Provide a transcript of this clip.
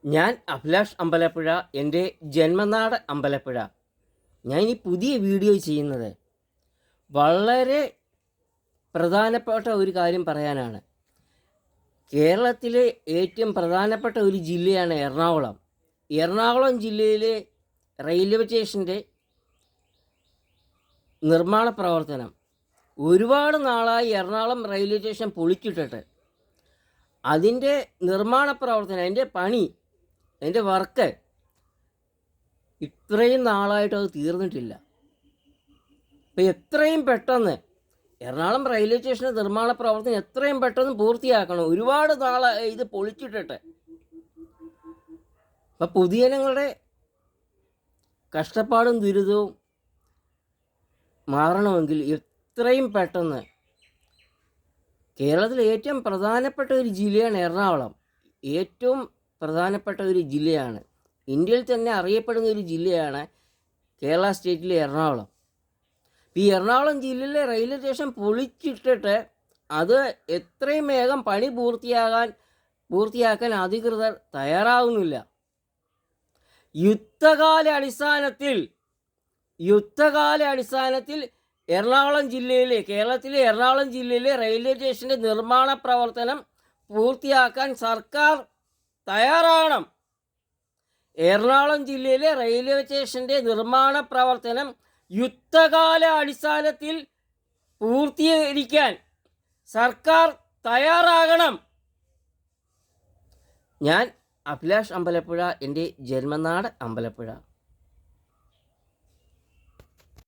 ഞാൻ അഭിലാഷ് അമ്പലപ്പുഴ, എൻ്റെ ജന്മനാട് അമ്പലപ്പുഴ. ഞാൻ ഈ പുതിയ വീഡിയോ ചെയ്യുന്നത് വളരെ പ്രധാനപ്പെട്ട ഒരു കാര്യം പറയാനാണ്. കേരളത്തിലെ ഏറ്റവും പ്രധാനപ്പെട്ട ഒരു ജില്ലയാണ് എറണാകുളം. എറണാകുളം ജില്ലയിലെ റെയിൽവേ സ്റ്റേഷൻ്റെ നിർമ്മാണ പ്രവർത്തനം ഒരുപാട് നാളായി. എറണാകുളം റെയിൽവേ സ്റ്റേഷൻ പൊളിച്ചിട്ടിട്ട് അതിൻ്റെ നിർമ്മാണ പ്രവർത്തനം, അതിൻ്റെ പണി, അതിൻ്റെ വർക്ക് ഇത്രയും നാളായിട്ട് അത് തീർന്നിട്ടില്ല. അപ്പോൾ എത്രയും പെട്ടെന്ന് എറണാകുളം റെയിൽവേ സ്റ്റേഷൻ്റെ നിർമ്മാണ പ്രവർത്തനം എത്രയും പെട്ടെന്ന് പൂർത്തിയാക്കണം. ഒരുപാട് നാളായി ഇത് പൊളിച്ചിട്ടിട്ട്. അപ്പോൾ പൊതുജനങ്ങളുടെ കഷ്ടപ്പാടും ദുരിതവും മാറണമെങ്കിൽ എത്രയും പെട്ടെന്ന്, കേരളത്തിലെ ഏറ്റവും പ്രധാനപ്പെട്ട ഒരു ജില്ലയാണ് എറണാകുളം. ഏറ്റവും പ്രധാനപ്പെട്ട ഒരു ജില്ലയാണ്, ഇന്ത്യയിൽ തന്നെ അറിയപ്പെടുന്ന ഒരു ജില്ലയാണ് കേരള സ്റ്റേറ്റിലെ എറണാകുളം. ഈ എറണാകുളം ജില്ലയിലെ റെയിൽവേ സ്റ്റേഷൻ പൊളിച്ചിട്ടിട്ട് അത് എത്രയും വേഗം പണി പൂർത്തിയാക്കാൻ അധികൃതർ തയ്യാറാവുന്നില്ല. യുദ്ധകാല അടിസ്ഥാനത്തിൽ കേരളത്തിലെ എറണാകുളം ജില്ലയിലെ റെയിൽവേ സ്റ്റേഷൻ്റെ നിർമ്മാണ പ്രവർത്തനം പൂർത്തിയാക്കാൻ സർക്കാർ തയ്യാറാകണം. എറണാകുളം ജില്ലയിലെ റെയിൽവേ സ്റ്റേഷൻ്റെ നിർമ്മാണ പ്രവർത്തനം യുദ്ധകാല അടിസ്ഥാനത്തിൽ പൂർത്തീകരിക്കാൻ സർക്കാർ തയ്യാറാകണം. ഞാൻ അഭിലാഷ് അമ്പലപ്പുഴ, എൻ്റെ ജന്മനാട് അമ്പലപ്പുഴ.